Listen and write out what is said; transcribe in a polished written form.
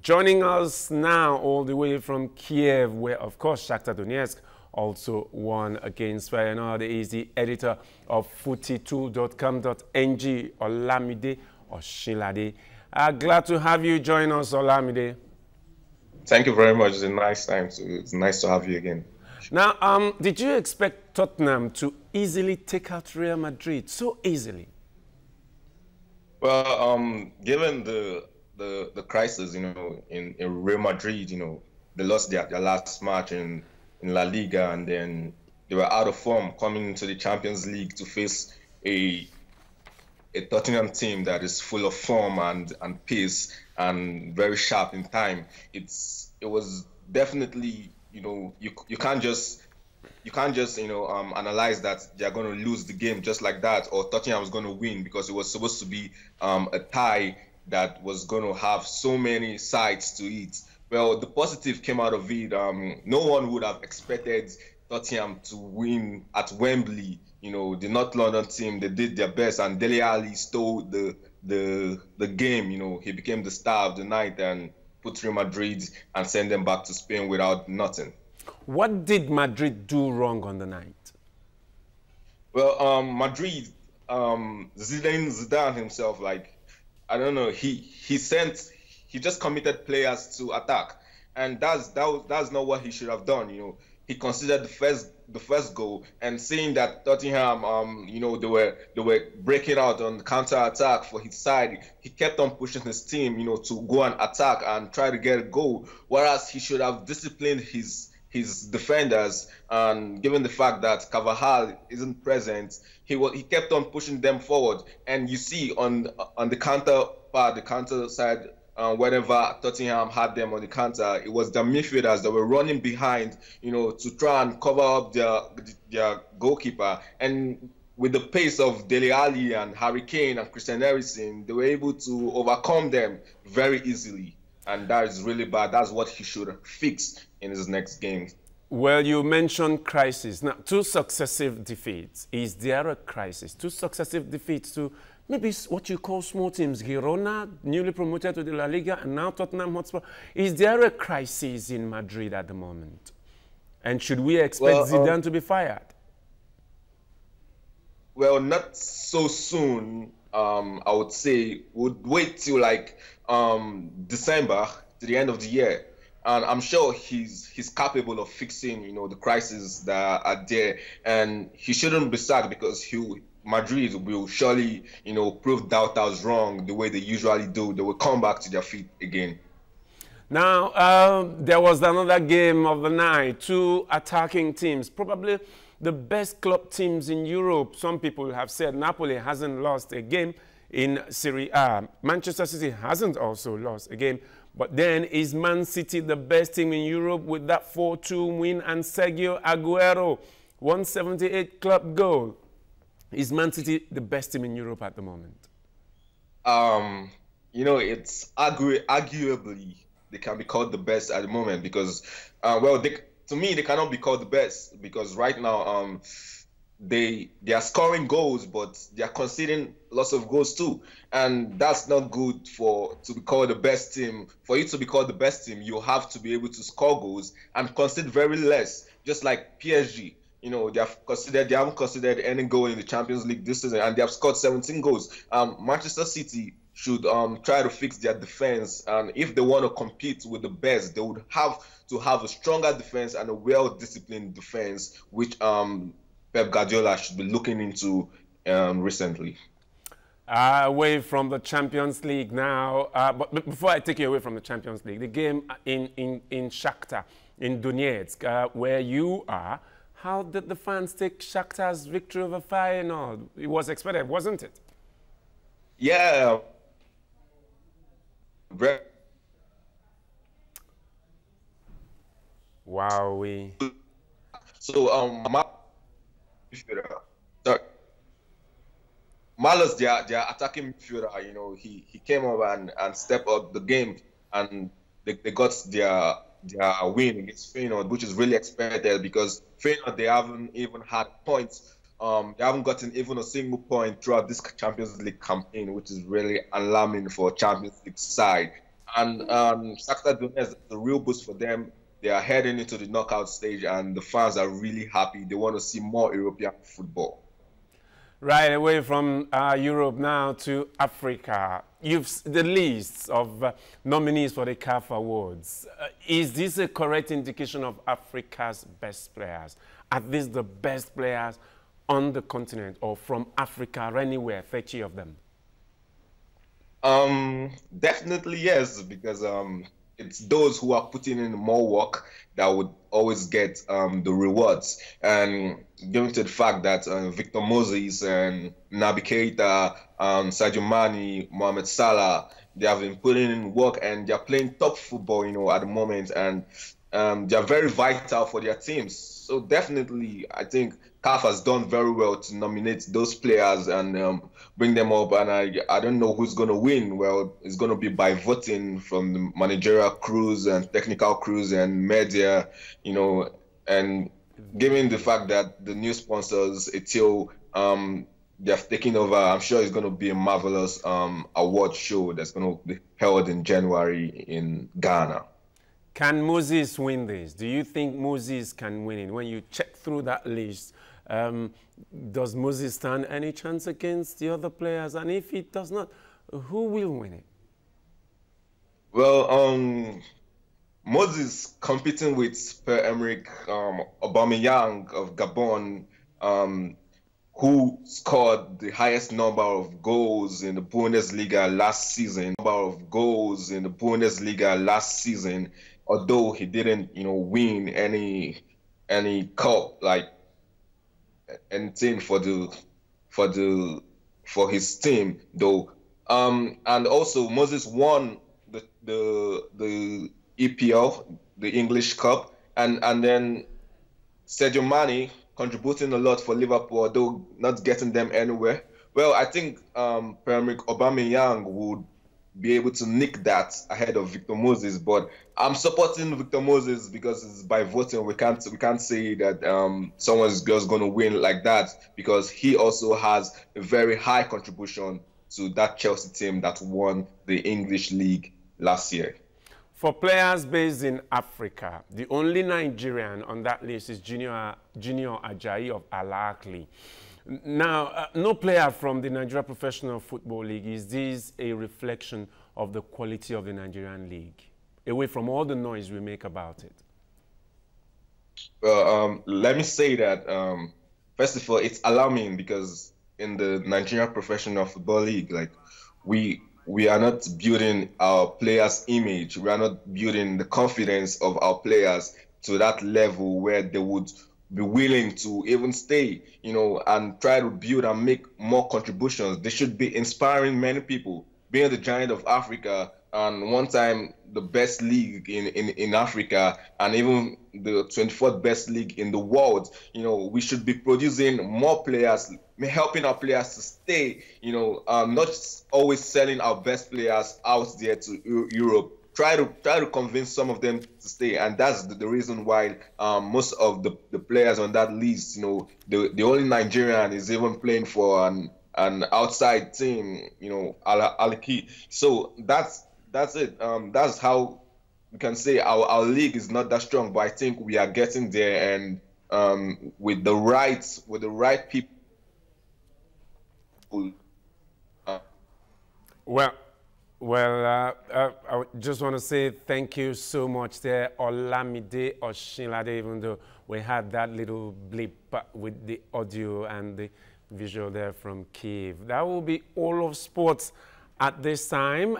Joining us now all the way from Kiev, where of course Shakhtar Donetsk also won against Feyenoord, is the editor of footy2.com.ng, Olamide Osilade. Glad to have you join us, Olamide. Thank you very much. It's a nice time. It's nice to have you again. Now, did you expect Tottenham to easily take out Real Madrid so easily? Well, given the crisis, in Real Madrid, they lost their last match in La Liga, and then they were out of form coming into the Champions League to face a Tottenham team that is full of form and pace and very sharp in time. It was definitely, you can't just analyze that they're going to lose the game just like that, or Tottenham was going to win, because it was supposed to be a tie that was going to have so many sides to it. Well, the positive came out of it. No one would have expected Tottenham to win at Wembley. The North London team, they did their best, and Dele Alli stole the game. He became the star of the night and put Real Madrid and sent them back to Spain without nothing. What did Madrid do wrong on the night? Well, Madrid, Zidane himself, I don't know, he just committed players to attack, and that's not what he should have done. He considered the first goal, and seeing that Tottenham, they were breaking out on counter attack for his side, he kept on pushing his team, to go and attack and try to get a goal. Whereas he should have disciplined his defenders, and given the fact that Carvajal isn't present, he kept on pushing them forward. And you see on the counter part, the counter side, whenever Tottenham had them on the counter, it was the midfielders that were running behind, to try and cover up their goalkeeper. And with the pace of Dele Alli and Harry Kane and Christian Eriksen, they were able to overcome them very easily. And that is really bad. That's what he should fix in his next game. Well, you mentioned crisis. Now, 2 successive defeats. Is there a crisis? 2 successive defeats to maybe what you call small teams. Girona, newly promoted to the La Liga, and now Tottenham Hotspur. Is there a crisis in Madrid at the moment? And should we expect Zidane to be fired? Well, not so soon. I would say we'll wait till December, to the end of the year, and I'm sure he's capable of fixing the crises that are there, and he shouldn't be sacked, because Madrid will surely prove doubters wrong the way they usually do. They will come back to their feet again. Now, there was another game of the night. 2 attacking teams, probably the best club teams in Europe. Some people have said Napoli hasn't lost a game in Serie A. Manchester City hasn't also lost a game. But then, is Man City the best team in Europe with that 4-2 win and Sergio Aguero, 178 club goal? Is Man City the best team in Europe at the moment? It's arguably they can be called the best at the moment, because, to me, they cannot be called the best, because right now they are scoring goals, but they are conceding lots of goals too, and that's not good to be called the best team. For you to be called the best team, you have to be able to score goals and concede very less, just like PSG. They haven't considered any goal in the Champions League this season, and they have scored 17 goals. Manchester City should try to fix their defense, and if they want to compete with the best, they would have to have a stronger defense and a well-disciplined defense, which Pep Guardiola should be looking into recently. Away from the Champions League now, but before I take you away from the Champions League, the game in Shakhtar, in Donetsk, where you are, how did the fans take Shakhtar's victory over Feyenoord? It was expected, wasn't it? Yeah. Wow. So, Malos, their attacking midfielder, he came up and stepped up the game, and they got their win against Feyenoord, which is really expected, because Feyenoord, they haven't even had points. They haven't gotten even a single point throughout this Champions League campaign, which is really alarming for a Champions League side. And Shakhtar Donetsk is a real boost for them. They are heading into the knockout stage, and the fans are really happy. They want to see more European football. Right away from Europe now to Africa. The list of nominees for the CAF Awards. Is this a correct indication of Africa's best players? At least the best players on the continent or from Africa or anywhere, 30 of them? Definitely yes, because it's those who are putting in more work that would always get the rewards. And given to the fact that Victor Moses and Naby Keita, Sadio Mane, Mohamed Salah, they have been putting in work and they're playing top football, at the moment, and they're very vital for their teams. So definitely, I think CAF has done very well to nominate those players and bring them up. And I don't know who's going to win. Well, it's going to be by voting from the managerial crews and technical crews and media, and given the fact that the new sponsors, Etio, they have taken over, I'm sure it's going to be a marvelous award show that's going to be held in January in Ghana. Can Moses win this? Do you think Moses can win it? When you check through that list, does Moses stand any chance against the other players? And if he does not, who will win it? Well, Moses competing with Pierre-Emerick Aubameyang of Gabon, who scored the highest number of goals in the Bundesliga last season. Although he didn't, win any cup, like anything for his team, though. And also Moses won the EPL, the English Cup, and then Sadio Mane contributing a lot for Liverpool, although not getting them anywhere. Well, I think Pierre-Emerick Aubameyang would be able to nick that ahead of Victor Moses, but I'm supporting Victor Moses because it's by voting. We can't say that someone's just going to win like that, because he also has a very high contribution to that Chelsea team that won the English League last year. For players based in Africa, the only Nigerian on that list is Junior Ajayi of Al Ahly. Now, no player from the Nigeria Professional Football League. Is this a reflection of the quality of the Nigerian league, away from all the noise we make about it? Well, let me say that, first of all, it's alarming because in the Nigeria Professional Football League, like, we are not building our players' image. We are not building the confidence of our players to that level where they would be willing to even stay, and try to build and make more contributions. They should be inspiring many people, being the giant of Africa and one time the best league in Africa and even the 24th best league in the world. We should be producing more players, helping our players to stay, not always selling our best players out there to Europe. Try to convince some of them to stay, and that's the reason why most of the players on that list, the only Nigerian is even playing for an outside team, Al Ahly. So that's it. That's how we can say our league is not that strong, but I think we are getting there, and with the right people. Well, I just want to say thank you so much there, Olamide Osilade, even though we had that little blip with the audio and the visual there from Kiev. That will be all of sports at this time.